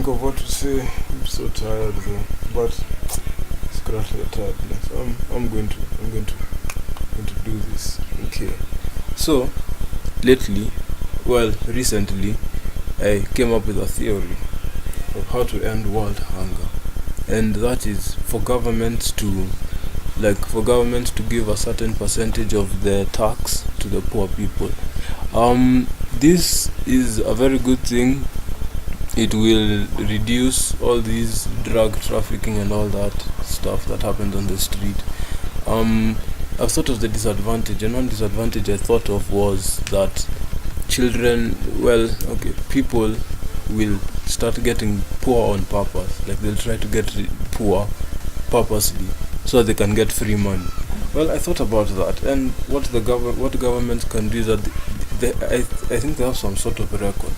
think of what to say. I'm so tired though. But scratch the tiredness. I'm going to do this. Okay. So lately, recently, I came up with a theory of how to end world hunger, and that is for governments to give a certain percentage of their tax to the poor people. This is a very good thing. It will reduce all these drug trafficking and all that stuff that happens on the street. Um, I've thought of the disadvantage, and one disadvantage I thought of was that children, people will start getting poor on purpose. Like they'll try to get poor purposely so they can get free money. Well, I thought about that, and what governments can do is that I think they have some sort of record.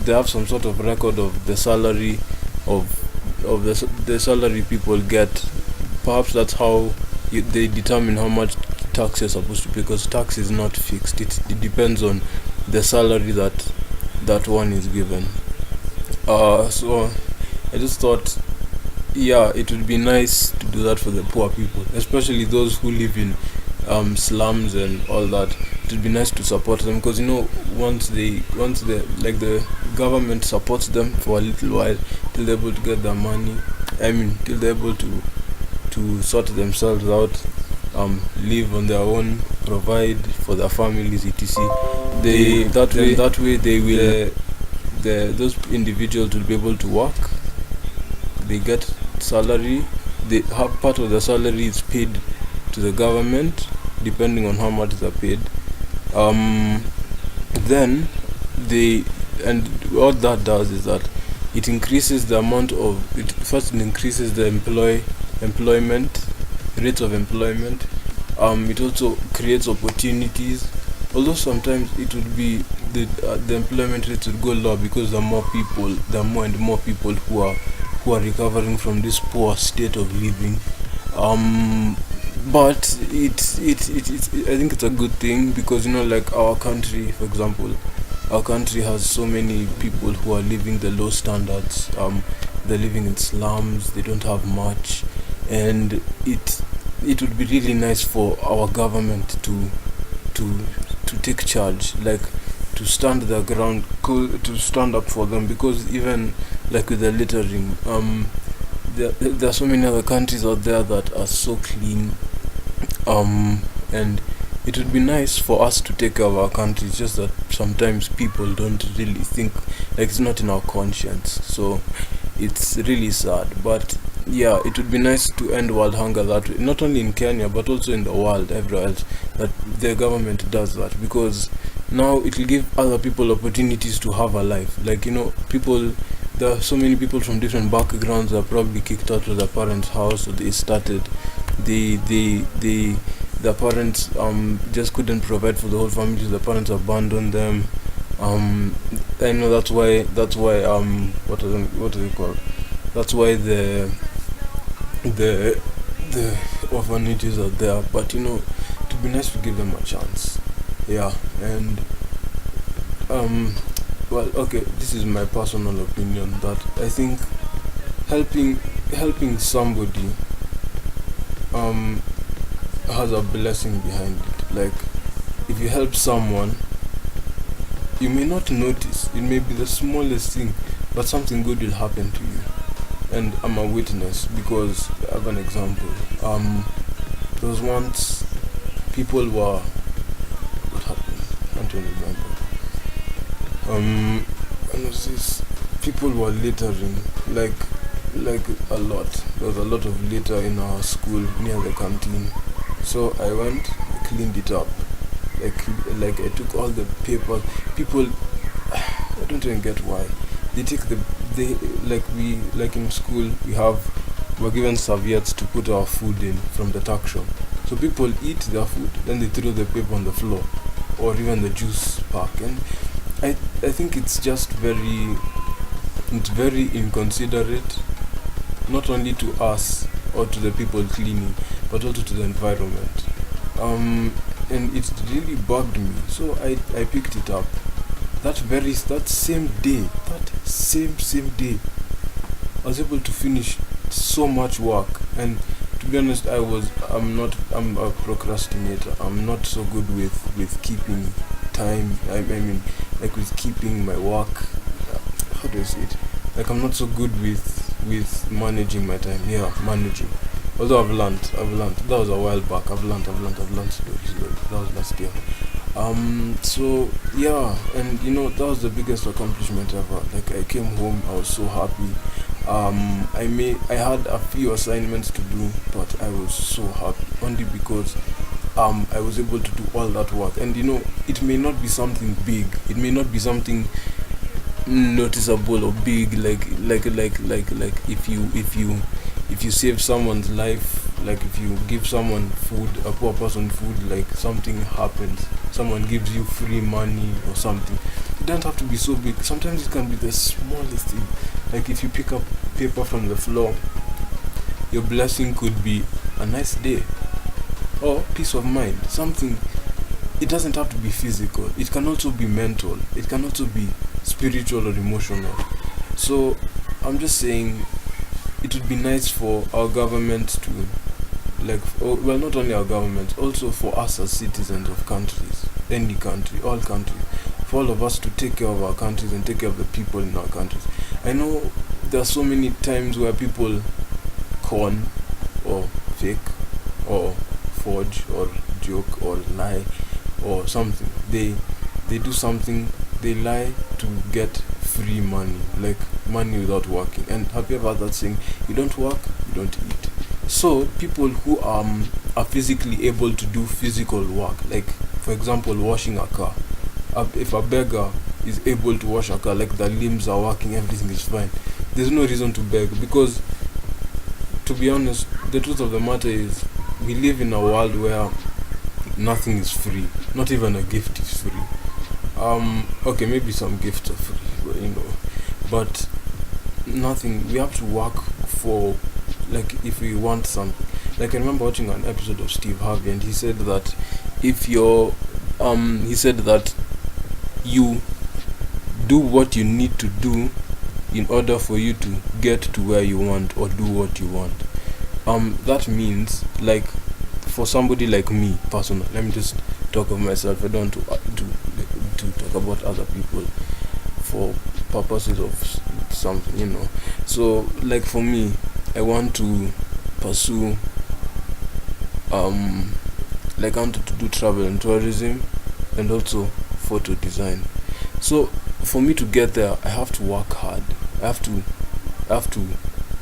They have some sort of record of the salary of the salary people get. Perhaps that's how they determine how much tax you're supposed to pay, because tax is not fixed. It depends on the salary that one is given. So I just thought, yeah, it would be nice to do that for the poor people, especially those who live in slums and all that. It would be nice to support them, because once the government supports them for a little while till they're able to get their money. Till they're able to sort themselves out, live on their own, provide for their families, etc. That way they will those individuals will be able to work. They get salary. They have part of the salary is paid to the government, depending on how much they're paid. Then they and what that does is that it increases the amount of it. First, it increases the employment rates of employment. It also creates opportunities. Although sometimes it would be the employment rate would go low, because there are more and more people who are recovering from this poor state of living. But I think it's a good thing, because like our country, for example, our country has so many people who are living the low standards. They're living in slums. They don't have much, and it would be really nice for our government to take charge, like to stand their ground, to stand up for them, because even like with the littering, there are so many other countries out there that are so clean, and it would be nice for us to take care of our country. It's just that sometimes people don't really think, like it's not in our conscience, so it's really sad. But yeah, it would be nice to end world hunger that way, not only in Kenya but also in the world, everywhere else, that the government does that, because now it will give other people opportunities to have a life. Like people, there are so many people from different backgrounds that are probably kicked out of their parents' house, so their parents just couldn't provide for the whole family, so the parents abandoned them. I know that's why what is it called? That's why the orphanages are there. But it'd be nice to give them a chance. Yeah, and okay, this is my personal opinion, that I think helping somebody has a blessing behind it. Like if you help someone, you may not notice. It may be the smallest thing, but something good will happen to you. And I'm a witness, because I have an example. There was once people were what happened? I don't remember. When was this? People were littering, like a lot. There was a lot of litter in our school near the canteen. So I went, I cleaned it up. Like I took all the papers. People, I don't even get why they take like in school we're given serviettes to put our food in from the tuck shop. So people eat their food, then they throw the paper on the floor, or even the juice pack. And I think it's very inconsiderate, not only to us or to the people cleaning, but also to the environment. And it really bugged me, so I picked it up. that same day, I was able to finish so much work. And to be honest, I'm a procrastinator. I'm not so good with keeping time. I mean, like, with keeping my work. How do I say it? Like, I'm not so good with managing my time. Yeah, managing. Although I've learned. That was a while back. I've learned slowly. That was last year. So yeah, and that was the biggest accomplishment ever. Like, I came home, I was so happy. I had a few assignments to do, but I was so happy only because I was able to do all that work. And it may not be something big, it may not be something noticeable or big, like if you save someone's life, like if you give someone food, a poor person food, like something happens, someone gives you free money or something. It doesn't have to be so big. Sometimes it can be the smallest thing. Like, if you pick up paper from the floor, your blessing could be a nice day or peace of mind. Something. It doesn't have to be physical. It can also be mental. It can also be spiritual or emotional. So I'm just saying, it would be nice for our government to, well, not only our government, also for us as citizens of countries, any country, all countries, for all of us to take care of our countries and take care of the people in our countries. I know there are so many times where people con or fake or forge or joke or lie or something. They do something, they lie to get free money, like money without working. And have you ever heard that saying, you don't work, you don't eat? So people who are physically able to do physical work, like for example washing a car, if a beggar is able to wash a car, like the limbs are working, everything is fine, there's no reason to beg. Because, to be honest, the truth of the matter is, we live in a world where nothing is free. Not even a gift is free. Okay, maybe some gifts are free, but nothing. We have to work for, like, if we want something. Like, I remember watching an episode of Steve Harvey, and he said that you do what you need to do in order for you to get to where you want or do what you want. That means, like, for somebody like me personally, let me just talk of myself. I don't want to talk about other people for purposes of something, So, like, for me, I want to pursue like, I wanted to do travel and tourism and also photo design. So for me to get there, I have to work hard. I have to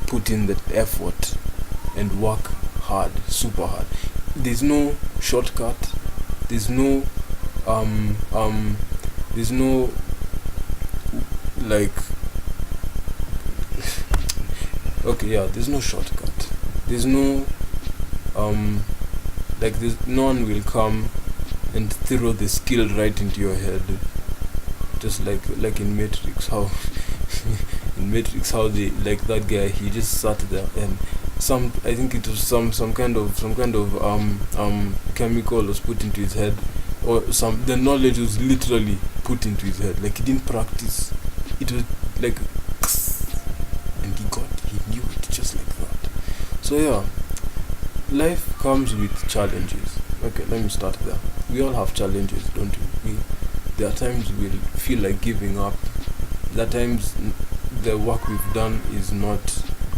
put in the effort and work hard, super hard. There's no shortcut. There's no like okay, yeah, there's no shortcut. There's no no one will come and throw the skill right into your head, just like in Matrix, how how they, like, that guy, he just sat there, and I think it was some kind of chemical was put into his head, or the knowledge was literally put into his head. Like, he didn't practice, it was like and he knew it just like that. So yeah, life comes with challenges. Okay, let me start there. We all have challenges, don't we? There are times we'll feel like giving up. There are times the work we've done is not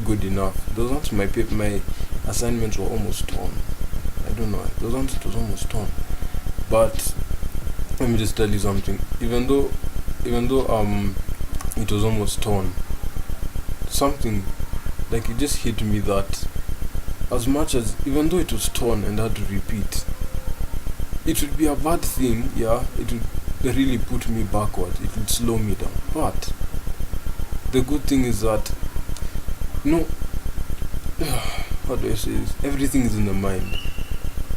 good enough. Those ones, my assignments were almost torn. I don't know. Those ones, it was almost torn. But let me just tell you something. Even though it was almost torn, something, like, it just hit me that, as much as, even though it was torn and I had to repeat, it would be a bad thing, yeah, it would really put me backwards, it would slow me down. But the good thing is that, how do I say this? Everything is in the mind.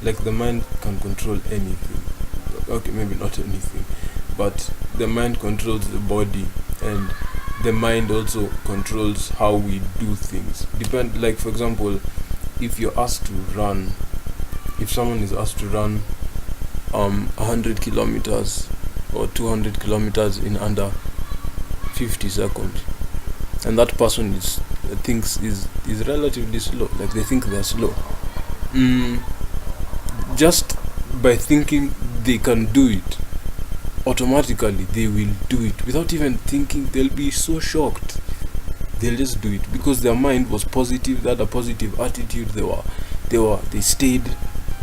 Like, the mind can control anything. Okay, maybe not anything, but the mind controls the body, and the mind also controls how we do things. Like, for example, if someone is asked to run 100 kilometers or 200 kilometers in under 50 seconds, and that person thinks is relatively slow, like they think they're slow. Just by thinking they can do it, automatically they will do it without even thinking. They'll be so shocked. They'll just do it because their mind was positive. They had a positive attitude. They stayed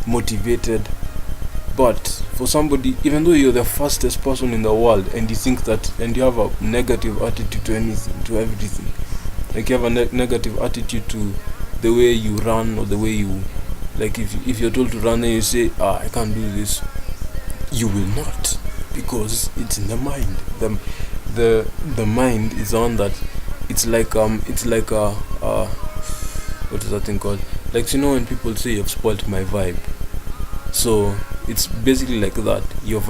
motivated. But for somebody, even though you're the fastest person in the world, and you think that, and you have a negative attitude to anything, to everything, like you have a negative attitude to the way you run, or the way you, like if you're told to run and you say, I can't do this, you will not, because it's in the mind. The mind is on that. It's like a what is that thing called? Like, when people say you've spoiled my vibe, so it's basically like that. Your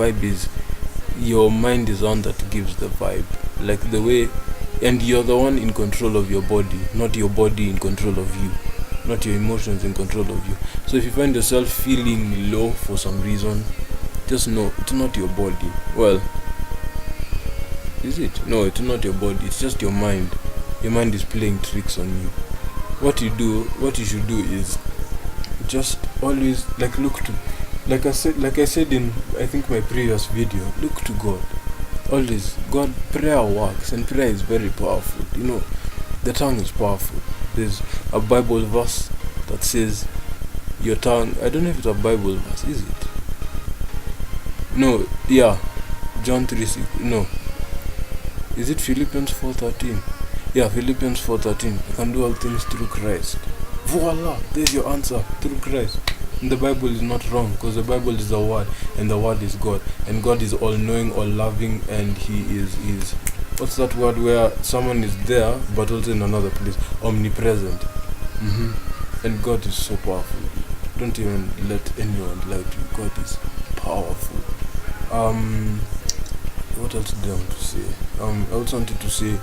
mind is on that gives the vibe, like the way, and you're the one in control of your body, not your body in control of you, not your emotions in control of you. So if you find yourself feeling low for some reason, just know it's not your body. Well, is it? No, it's not your body, it's just your mind. Your mind is playing tricks on you. What you should do is just always look to, like I said in, I think, my previous video, look to God. Always. God, prayer works, and prayer is very powerful. The tongue is powerful. There's a Bible verse that says your tongue, I don't know if it's a Bible verse, is it? No, yeah, John 3:6. No, is it Philippians 4:13? Yeah, Philippians 4:13. I can do all things through Christ. Voila, there's your answer, through Christ. And the Bible is not wrong, because the Bible is the Word, and the Word is God, and God is all-knowing, all-loving, and He is what's that word where someone is there but also in another place? Omnipresent. And God is so powerful. Don't even let anyone lie to you. God is powerful. What else did I want to say? I also wanted to say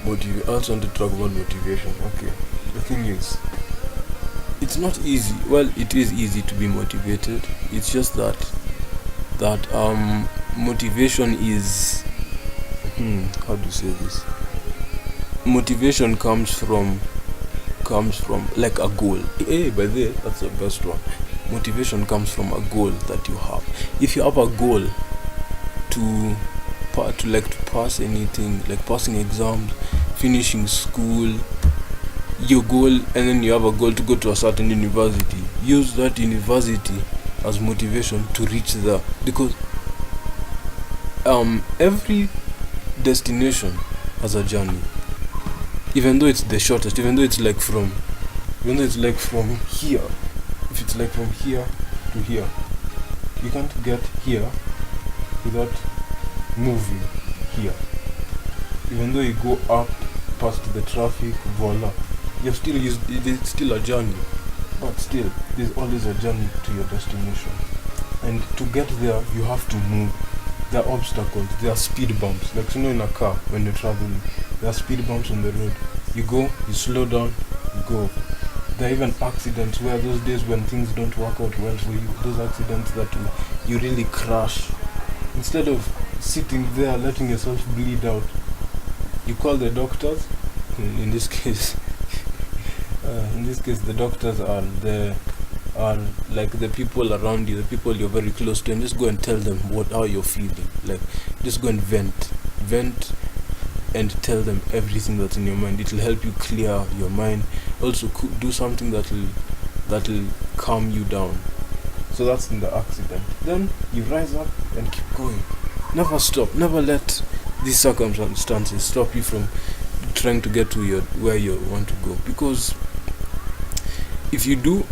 I also wanted to talk about motivation. Okay, the thing is, it's not easy. Well, it is easy to be motivated. It's just that motivation is how do you say this? Motivation comes from like a goal. Hey, by the way, that's the best one. Motivation comes from a goal that you have. If you have a goal to pass anything, like passing exams, finishing school, your goal, and then you have a goal to go to a certain university, use that university as motivation to reach there, because every destination has a journey, even though it's the shortest, even though it's like from here. If it's like from here to here, you can't get here without moving here. Even though you go up past the traffic, voila, it's still a journey, but still there's always a journey to your destination. And to get there, you have to move. There are obstacles, there are speed bumps, like in a car when you're traveling, there are speed bumps on the road. You go, you slow down, you go. There are even accidents where those days when things don't work out well for you, those accidents that you really crash. Instead of sitting there letting yourself bleed out, you call the doctors. In this case the doctors are like the people around you, the people you're very close to, and just go and tell them how you're feeling. Like, just go and vent and tell them everything that's in your mind. It will help you clear your mind. Also do something that will calm you down. So that's in the accident. Then you rise up and keep going. Never stop. Never let these circumstances stop you from trying to get to where you want to go. Because if you do,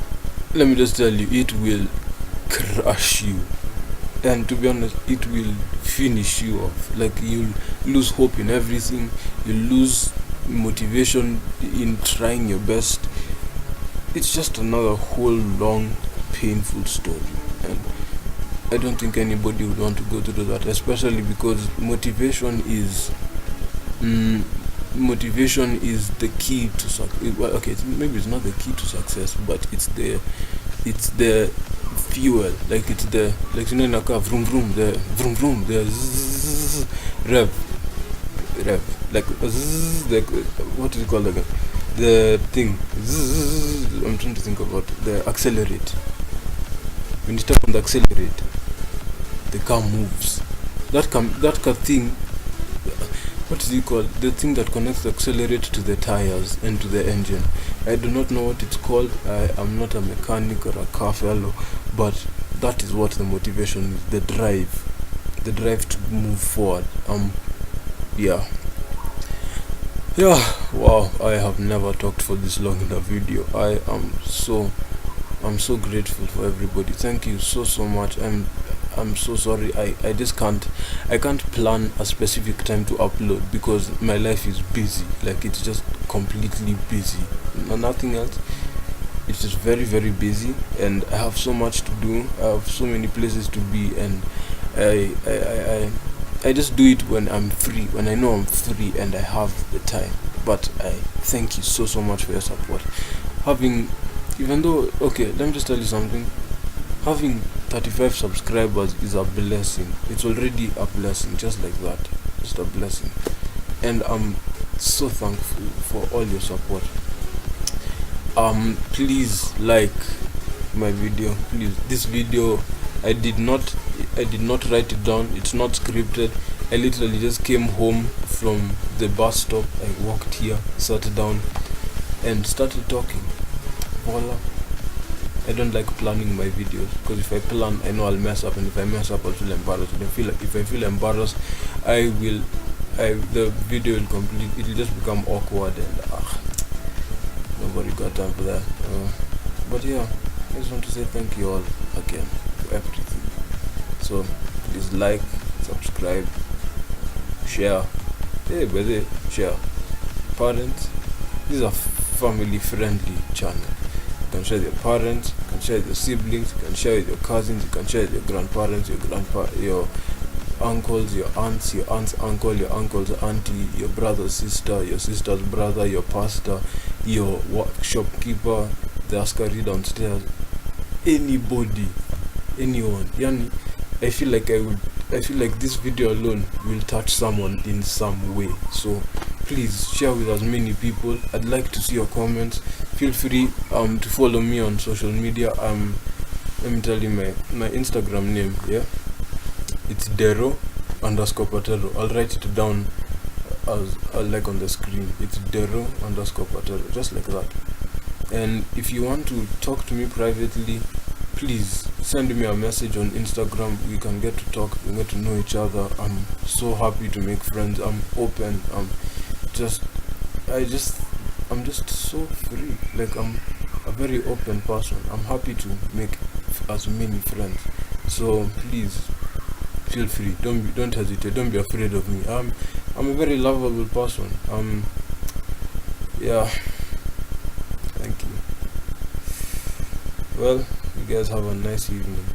let me just tell you, it will crush you. And to be honest, it will finish you off. Like, you'll lose hope in everything. You'll lose motivation in trying your best. It's just another whole long, painful story. And I don't think anybody would want to go through that, especially because motivation is the key to success. Well, okay, maybe it's not the key to success, but it's the fuel, like it's the, like in a car, vroom vroom, the vroom vroom, the zzz, rev, like zzz, like what is it called again? The thing, zzz, I'm trying to think about the accelerate. When you step on the accelerate, the car moves. That car thing, what is it called? The thing that connects the accelerator to the tires and to the engine. I do not know what it's called. I am not a mechanic or a car fellow, but that is what the motivation is. The drive to move forward. Yeah. Wow. I have never talked for this long in a video. I'm so grateful for everybody. Thank you so much. I'm so sorry. I just can't plan a specific time to upload because my life is busy. Like it's just completely busy. Nothing else. It's just very very busy, and I have so much to do. I have so many places to be, and I just do it when I'm free, when I know I'm free and I have the time. But I thank you so much for your support. Even though, okay, let me just tell you something. Having 35 subscribers is a blessing. It's already a blessing, just like that. Just a blessing. And I'm so thankful for all your support. Please like my video. Please, this video, I did not write it down. It's not scripted. I literally just came home from the bus stop. I walked here, sat down, and started talking. Voila. I don't like planning my videos because if I plan, I know I'll mess up, and if I mess up, I'll feel embarrassed. And if I feel embarrassed, the video will it'll just become awkward, and nobody got time for that. But yeah, I just want to say thank you all again for everything. So please like, subscribe, share. Hey, brother, share. Parents, this is a family-friendly channel. You can share with your parents, you can share with your siblings, you can share with your cousins, you can share with your grandparents, your uncles, your aunt's uncle, your uncle's auntie, your brother's sister, your sister's brother, your pastor, your shopkeeper, the askari downstairs, anybody, anyone. Yani, I feel like this video alone will touch someone in some way. So please share with as many people. I'd like to see your comments. Feel free to follow me on social media. Let me tell you my Instagram name. Yeah, it's Dero_Patero. I'll write it down as like on the screen. It's Dero_Patero, just like that. And if you want to talk to me privately, please send me a message on Instagram. We can get to talk, we get to know each other. I'm so happy to make friends. I'm open. I'm just so free. Like I'm a very open person. I'm happy to make as many friends. So please feel free. Don't hesitate. Don't be afraid of me. I'm a very lovable person. Yeah. Thank you. Well, you guys have a nice evening.